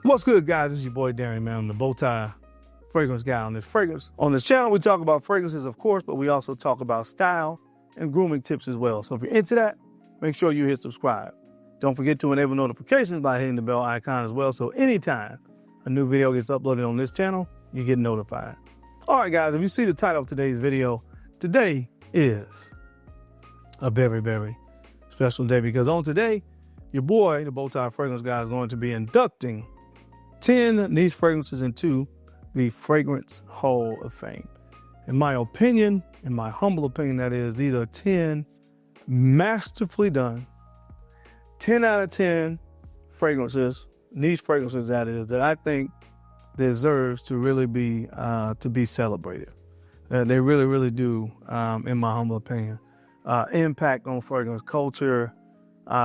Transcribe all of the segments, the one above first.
What's good, guys? It's your boy Darren, man. I'm the BowTie fragrance guy on this channel. We talk about fragrances, of course, but we also talk about style and grooming tips as well. So if you're into that, make sure you hit subscribe. Don't forget to enable notifications by hitting the bell icon as well. So anytime a new video gets uploaded on this channel, you get notified. All right, guys, if you see the title of today's video, today is a very, very special day because on today, your boy, the BowTie fragrance guy, is going to be inducting 10 niche fragrances into the Fragrance Hall of Fame. In my opinion, in my humble opinion, that is, these are 10 masterfully done, 10 out of 10 fragrances, niche fragrances that is, that I think deserves to really be celebrated. They really, really do, in my humble opinion. Impact on fragrance culture,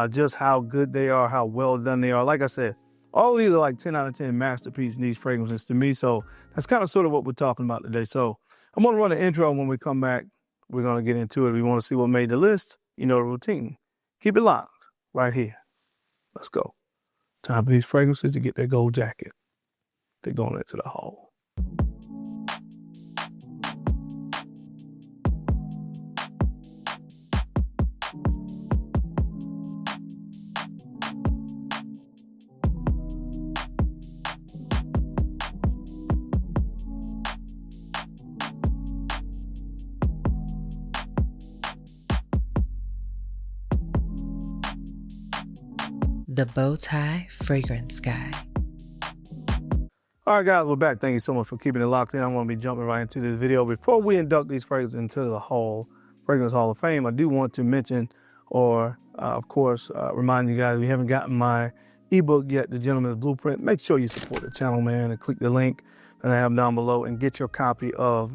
just how good they are, how well done they are. Like I said, all of these are like 10 out of 10 masterpiece niche fragrances to me. So that's kind of sort of what we're talking about today. So I'm going to run an intro. When we come back, we're going to get into it. We want to see what made the list. You know the routine. Keep it locked right here. Let's go. Time for these fragrances to get their gold jacket. They're going into the hall. The BowTie Fragrance Guy. All right, guys, we're back. Thank you so much for keeping it locked in. I'm going to be jumping right into this video. Before we induct these fragrances into the Fragrance Hall of Fame, I do want to mention, or of course, remind you guys, if you haven't gotten my ebook yet, The Gentleman's Blueprint, make sure you support the channel, man, and click the link that I have down below and get your copy of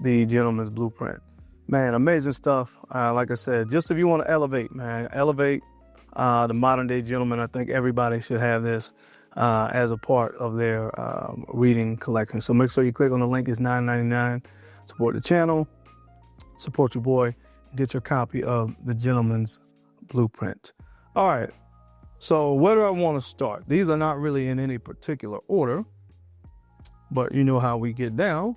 The Gentleman's Blueprint. Man, amazing stuff. Like I said, just if you want to elevate, man, elevate the modern day gentleman. I think everybody should have this as a part of their reading collection. So make sure you click on the link. It's $9.99. Support the channel, support your boy, and get your copy of The Gentleman's Blueprint. All right, so where do I want to start? These are not really in any particular order, but you know how we get down.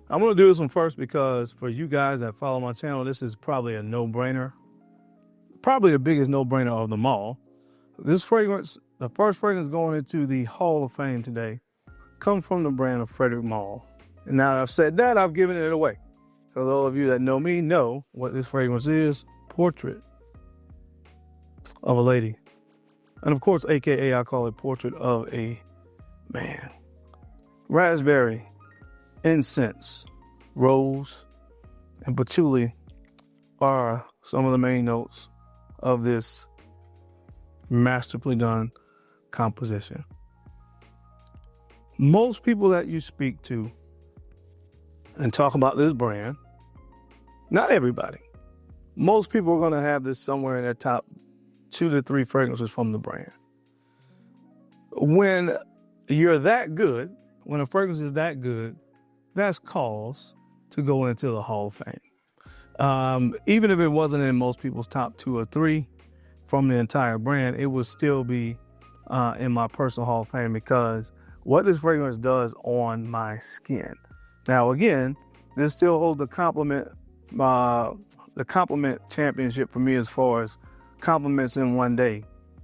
I'm going to do this one first because for you guys that follow my channel, this is probably a no-brainer. Probably the biggest no-brainer of them all. This fragrance, the first fragrance going into the Hall of Fame today, comes from the brand of Frederic Malle. And now that I've said that, I've given it away. So those of you that know me know what this fragrance is. Portrait of a Lady. And of course, AKA, I call it Portrait of a Man. Raspberry, incense, rose, and patchouli are some of the main notes of this masterfully done composition. Most people that you speak to and talk about this brand, not everybody, most people are going to have this somewhere in their top 2 to 3 fragrances from the brand. When you're that good, when a fragrance is that good, that's cause to go into the Hall of Fame. Even if it wasn't in most people's top 2 or 3 from the entire brand, it would still be in my personal Hall of Fame because what this fragrance does on my skin. Now, again, this still holds the compliment championship for me as far as compliments in one day.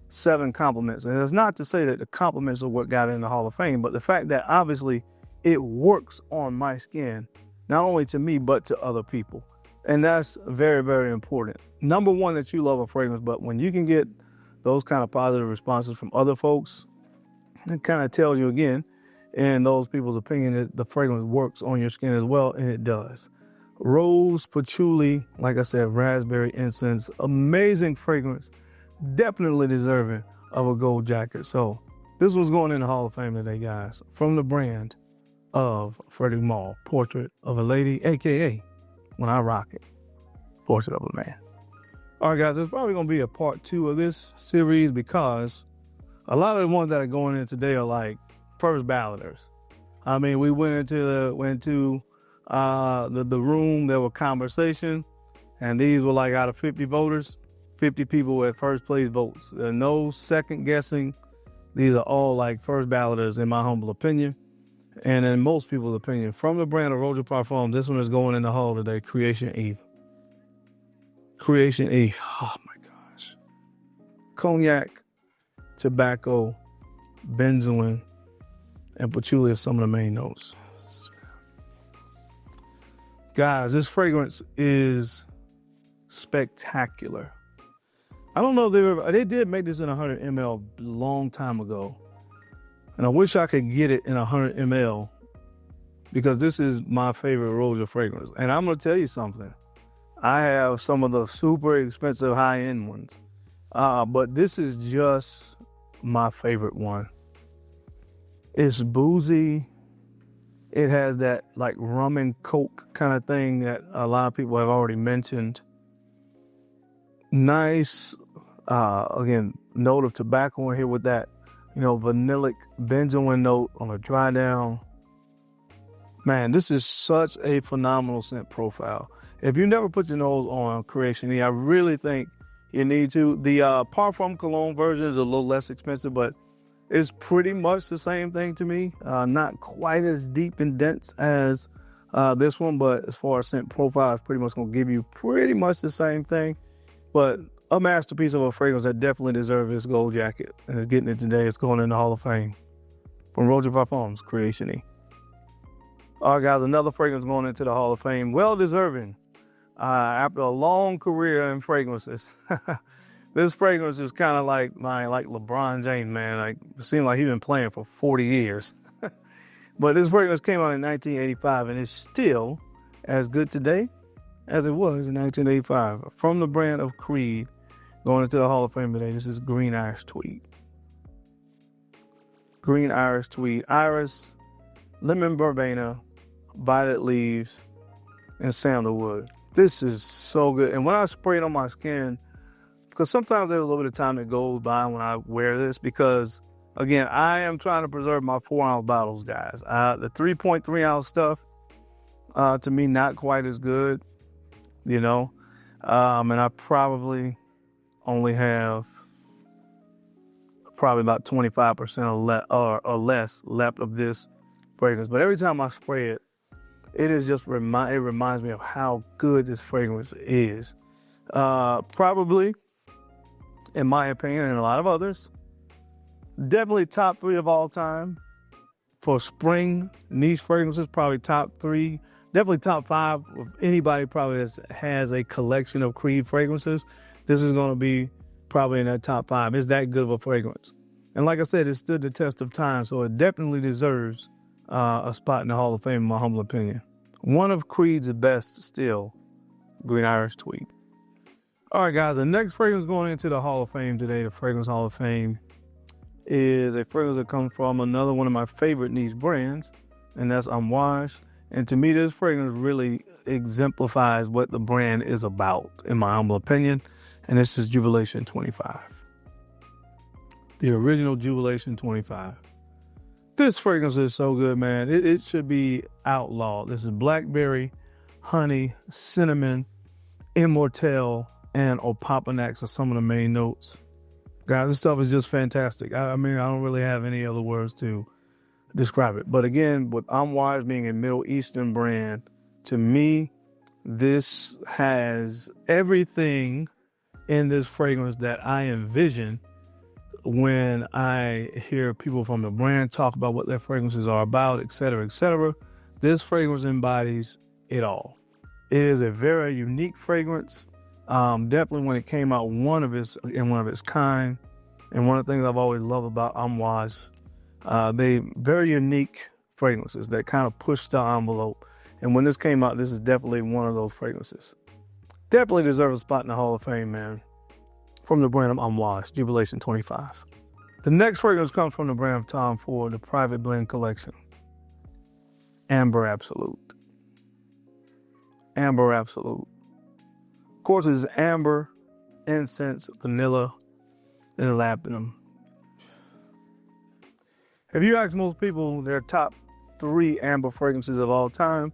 7 compliments. And it's not to say that the compliments are what got in the Hall of Fame, but the fact that obviously it works on my skin, not only to me, but to other people. And that's very, very important. Number one, that you love a fragrance, but when you can get those kind of positive responses from other folks, it kind of tells you again, in those people's opinion, that the fragrance works on your skin as well, and it does. Rose, patchouli, like I said, raspberry, incense, amazing fragrance, definitely deserving of a gold jacket. So this was going in the Hall of Fame today, guys, from the brand of Frederic Malle, Portrait of a Lady, AKA, when I rock it, Portrait of a Man. All right, guys, there's probably going to be a part 2 of this series because a lot of the ones that are going in today are like first balloters. I mean, we went into the room, there were conversation, and these were like out of 50 voters. 50 people at first place votes. There are no second guessing. These are all like first balloters in my humble opinion. And in most people's opinion, from the brand of Eau de Parfum, this one is going in the hall today, Creation Eve. Creation Eve. Oh my gosh. Cognac, tobacco, benzoin, and patchouli are some of the main notes. Guys, this fragrance is spectacular. I don't know if they did make this in 100 ml a long time ago. And I wish I could get it in 100 ml because this is my favorite Roja fragrance. And I'm going to tell you something. I have some of the super expensive high-end ones. But this is just my favorite one. It's boozy. It has that like rum and coke kind of thing that a lot of people have already mentioned. Nice, again, note of tobacco in here with that, vanillic benzoin note on a dry down. Man, this is such a phenomenal scent profile. If you never put your nose on Creation E, I really think you need to. The Parfum Cologne version is a little less expensive, but it's pretty much the same thing to me. Not quite as deep and dense as this one, but as far as scent profile, it's pretty much going to give you pretty much the same thing. But a masterpiece of a fragrance that definitely deserves its gold jacket. And it's getting it today. It's going in the Hall of Fame. From Eau de Parfums, Creation E. All right, guys, another fragrance going into the Hall of Fame. Well deserving. After a long career in fragrances. This fragrance is kind of like LeBron James, man. Like, it seems like he's been playing for 40 years. But this fragrance came out in 1985 and it's still as good today as it was in 1985. From the brand of Creed, going into the Hall of Fame today, this is Green Iris Tweed. Green Iris Tweed. Iris, lemon verbena, violet leaves, and sandalwood. This is so good. And when I spray it on my skin, because sometimes there's a little bit of time that goes by when I wear this, because again, I am trying to preserve my 4-ounce bottles, guys. The 3.3 ounce stuff, to me, not quite as good, and I probably only have about 25% or less left of this fragrance. But every time I spray it, it reminds me of how good this fragrance is. Probably, in my opinion, and a lot of others, definitely top 3 of all time for spring niche fragrances. Probably top 3, definitely top 5 of anybody probably that has a collection of Creed fragrances. This is going to be probably in that top 5. It's that good of a fragrance. And like I said, it stood the test of time, so it definitely deserves a spot in the Hall of Fame, in my humble opinion. One of Creed's best still, Green Iris Tweed. All right, guys, the next fragrance going into the Hall of Fame today, the Fragrance Hall of Fame, is a fragrance that comes from another one of my favorite niche brands, and that's Amouage. And to me, this fragrance really exemplifies what the brand is about, in my humble opinion, and this is Jubilation 25. The original Jubilation 25. This fragrance is so good, man. It should be outlawed. This is blackberry, honey, cinnamon, immortelle, and opopanax are some of the main notes. Guys, this stuff is just fantastic. I mean, I don't really have any other words to describe it. But again, with Amouage being a Middle Eastern brand, to me, this has everything in this fragrance that I envision when I hear people from the brand talk about what their fragrances are about, et cetera, et cetera. This fragrance embodies it all. It is a very unique fragrance. Definitely when it came out, one of its kind. And one of the things I've always loved about Amouage, they very unique fragrances that kind of push the envelope. And when this came out, this is definitely one of those fragrances. Definitely deserves a spot in the Hall of Fame, man. From the brand of Amouage, Jubilation 25. The next fragrance comes from the brand of Tom Ford, the Private Blend Collection. Amber Absolute. Amber Absolute. Of course, it's amber, incense, vanilla, and labdanum. If you ask most people their top 3 amber fragrances of all time,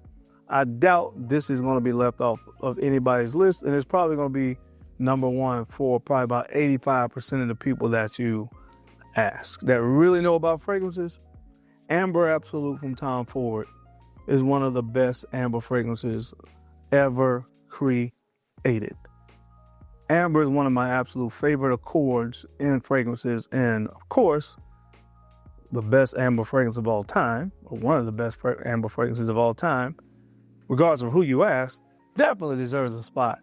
I doubt this is going to be left off of anybody's list, and it's probably going to be number one for probably about 85% of the people that you ask that really know about fragrances. Amber Absolute from Tom Ford is one of the best amber fragrances ever created. Amber is one of my absolute favorite accords in fragrances, and of course, the best amber fragrance of all time, or one of the best amber fragrances of all time, regardless of who you ask, definitely deserves a spot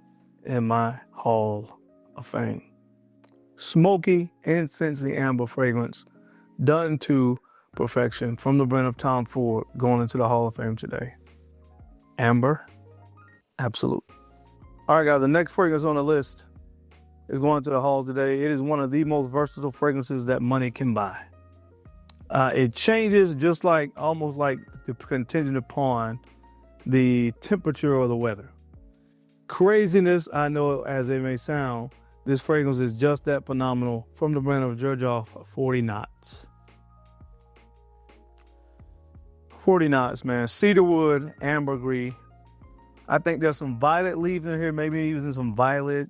in my Hall of Fame. Smoky, incensey amber fragrance done to perfection from the brand of Tom Ford going into the Hall of Fame today. Amber Absolute. All right, guys, the next fragrance on the list is going to the Hall today. It is one of the most versatile fragrances that money can buy. It changes just like, almost like contingent upon the temperature or the weather. Craziness, I know as it may sound, this fragrance is just that phenomenal from the brand of Xerjoff 40 Knots. 40 Knots, man. Cedarwood, ambergris. I think there's some violet leaves in here, maybe even some violet,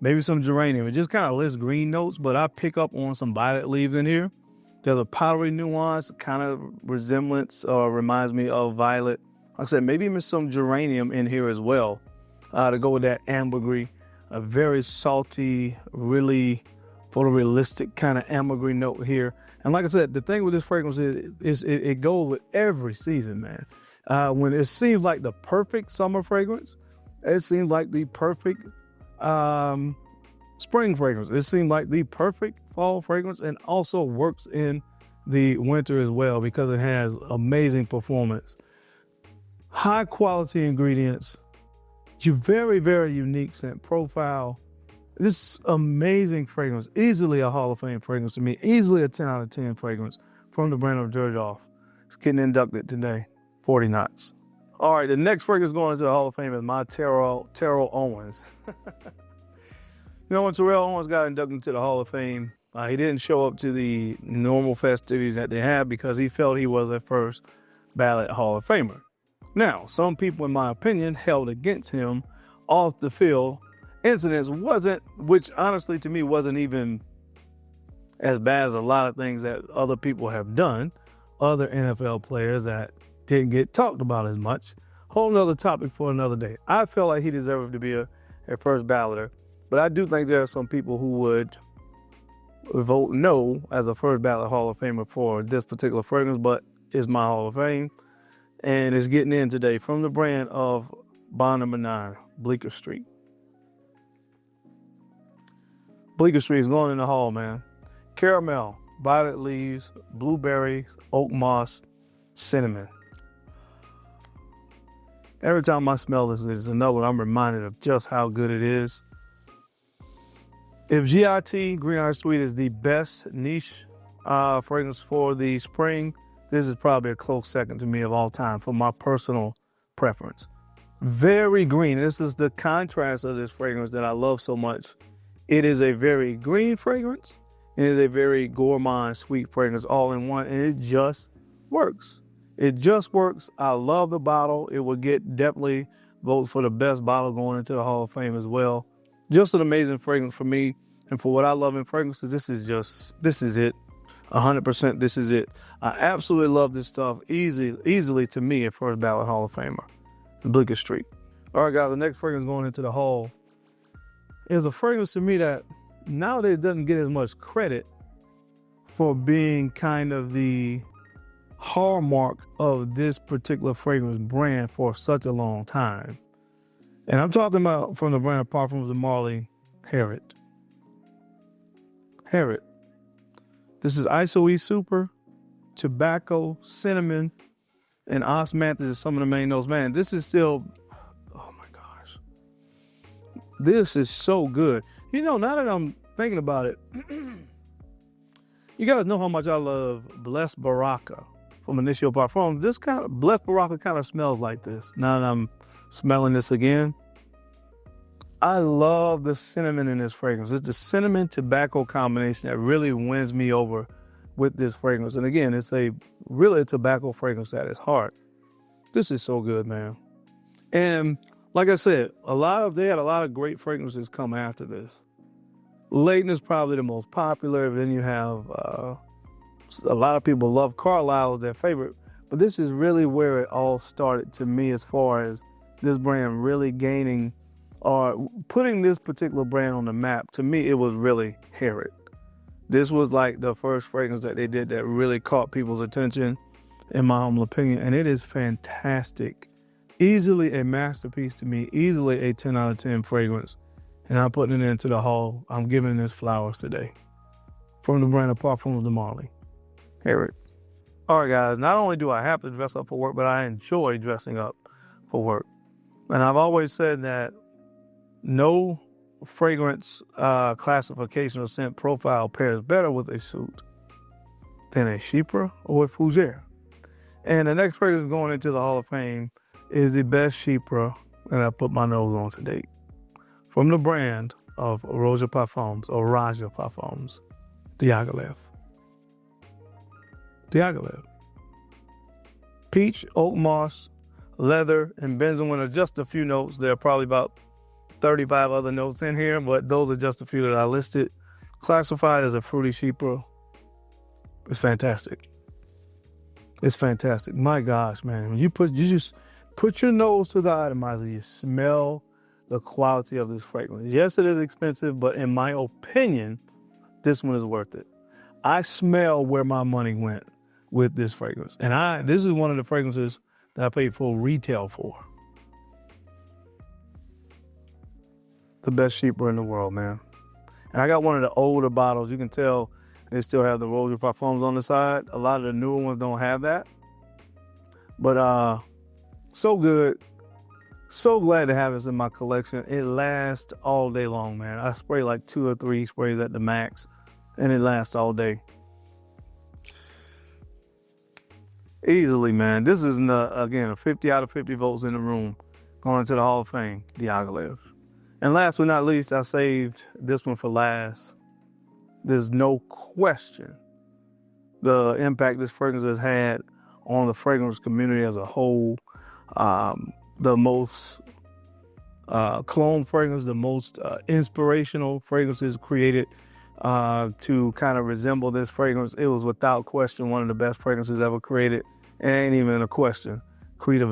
maybe some geranium. It just kind of lists green notes, but I pick up on some violet leaves in here. There's a powdery nuance, kind of resemblance or reminds me of violet. Like I said, maybe even some geranium in here as well to go with that ambergris. A very salty, really photorealistic kind of ambergris note here. And like I said, the thing with this fragrance is it goes with every season, man. When it seems like the perfect summer fragrance, it seems like the perfect spring fragrance. It seems like the perfect fall fragrance, and also works in the winter as well because it has amazing performance. High quality ingredients, very, very unique scent profile. This amazing fragrance, easily a Hall of Fame fragrance to me, easily a 10 out of 10 fragrance from the brand of Xerjoff. It's getting inducted today, 40 Knots. All right, the next fragrance going into the Hall of Fame is my Terrell Owens. You know, when Terrell Owens got inducted into the Hall of Fame, he didn't show up to the normal festivities that they have because he felt he was a first ballot Hall of Famer. Now, some people, in my opinion, held against him off the field incidents which honestly to me wasn't even as bad as a lot of things that other people have done, other NFL players that didn't get talked about as much. Whole nother topic for another day. I felt like he deserved to be a first balloter, but I do think there are some people who would vote no as a first ballot Hall of Famer for this particular fragrance, but it's my Hall of Fame. And it's getting in today from the brand of Bond No. 9, Bleecker Street. Bleecker Street is going in the hall, man. Caramel, violet leaves, blueberries, oak moss, cinnamon. Every time I smell this, it's another one I'm reminded of just how good it is. If GIT, Green Irish Sweet, is the best niche fragrance for the spring, this is probably a close second to me of all time for my personal preference. Very green. This is the contrast of this fragrance that I love so much. It is a very green fragrance. It is a very gourmand, sweet fragrance all in one, and it just works. It just works. I love the bottle. It will get definitely votes for the best bottle going into the Hall of Fame as well. Just an amazing fragrance for me, and for what I love in fragrances, this is it. 100%, this is it. I absolutely love this stuff. Easily to me, a first ballot Hall of Famer. Bleecker Street. All right, guys, the next fragrance going into the Hall is a fragrance to me that nowadays doesn't get as much credit for being kind of the hallmark of this particular fragrance brand for such a long time. And I'm talking about from the brand Parfums of Marley, Harriet. Harriet. This is ISO-E Super, tobacco, cinnamon, and osmanthus is some of the main notes. Man, this is still, oh my gosh. This is so good. You know, now that I'm thinking about it, you guys know how much I love Blessed Baraka from Initio Parfums. This kind of, Blessed Baraka kind of smells like this. Now that I'm smelling this again, I love the cinnamon in this fragrance. It's the cinnamon tobacco combination that really wins me over with this fragrance. And again, it's really a tobacco fragrance at its heart. This is so good, man. And Like I said, they had a lot of great fragrances come after this. Layton is probably the most popular. But then you have a lot of people love Carlisle as their favorite. But this is really where it all started to me, as far as this brand really gaining or putting this particular brand on the map. To me, it was really Harrod. This was like the first fragrance that they did that really caught people's attention, in my humble opinion. And it is fantastic. Easily a masterpiece to me, easily a 10 out of 10 fragrance. And I'm putting it into the hall. I'm giving this flowers today. From the brand of Parfums de Marly, Harrod. All right, guys, not only do I have to dress up for work, but I enjoy dressing up for work. And I've always said that no fragrance classification or scent profile pairs better with a suit than a Chypre or a Fougere. And the next fragrance going into the Hall of Fame is the best Chypre that I put my nose on to date. From the brand of Raja Parfums, Diaghilev. Peach, oak moss, leather, and benzoin are just a few notes. There are probably about 35 other notes in here, but those are just a few that I listed. Classified as a fruity Chypre. It's fantastic. It's fantastic. My gosh, man. When you just put your nose to the atomizer, you smell the quality of this fragrance. Yes, it is expensive, but in my opinion, this one is worth it. I smell where my money went with this fragrance. And this is one of the fragrances that I paid full retail for. The best Chypre in the world, man. And I got one of the older bottles. You can tell they still have the Raja Parfums on the side. A lot of the newer ones don't have that. But so good. So glad to have this in my collection. It lasts all day long, man. I spray like 2 or 3 sprays at the max, and it lasts all day. Easily, man. This is, again, a 50 out of 50 votes in the room going to the Hall of Fame, Diaghilev. And last but not least, I saved this one for last. There's no question the impact this fragrance has had on the fragrance community as a whole. The most clone fragrance, the most inspirational fragrances created to kind of resemble this fragrance. It was without question one of the best fragrances ever created. It ain't even a question. Acqu Di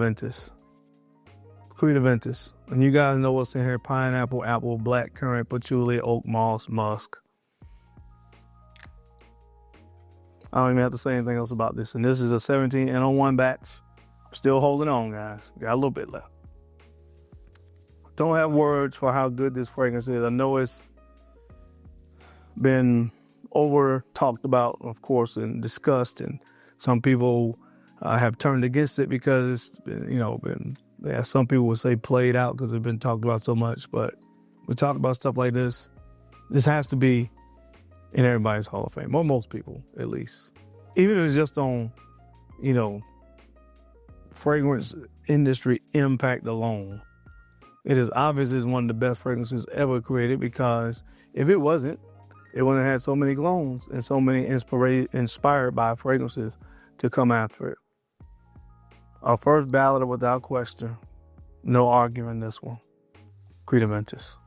Gio. And you guys know what's in here: pineapple, apple, black currant, patchouli, oak moss, musk. I don't even have to say anything else about this. And this is a 17 N01 batch. I'm still holding on, guys. Got a little bit left. Don't have words for how good this fragrance is. I know it's been over talked about, of course, and discussed, and some people have turned against it because it's been, some people would say played out because it's been talked about so much. But we talk about stuff like this. This has to be in everybody's Hall of Fame, or most people at least. Even if it's just on, fragrance industry impact alone. It is obvious it's one of the best fragrances ever created, because if it wasn't, it wouldn't have had so many clones and so many inspired by fragrances to come after it. Our first ballader without question. No arguing this one. Acqu Di Gio.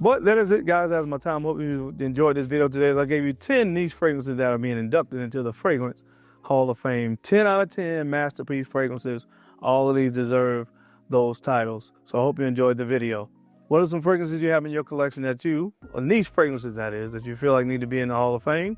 But that is it, guys. That was my time. Hope you enjoyed this video today, as I gave you 10 niche fragrances that are being inducted into the Fragrance Hall of Fame. 10 out of 10 masterpiece fragrances. All of these deserve those titles. So I hope you enjoyed the video. What are some fragrances you have in your collection that niche fragrances that is, that you feel like need to be in the Hall of Fame?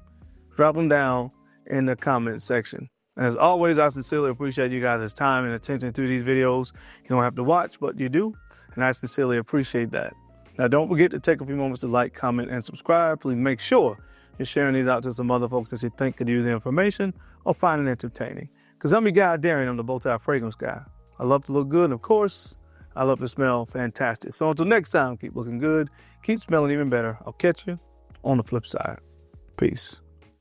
Drop them down in the comment section. As always, I sincerely appreciate you guys' time and attention to these videos. You don't have to watch, but you do. And I sincerely appreciate that. Now, don't forget to take a few moments to like, comment, and subscribe. Please make sure you're sharing these out to some other folks that you think could use the information or find it entertaining. Because I'm your guy, Darren. I'm the BowTie Fragrance Guy. I love to look good, and of course, I love to smell fantastic. So until next time, keep looking good, keep smelling even better. I'll catch you on the flip side. Peace.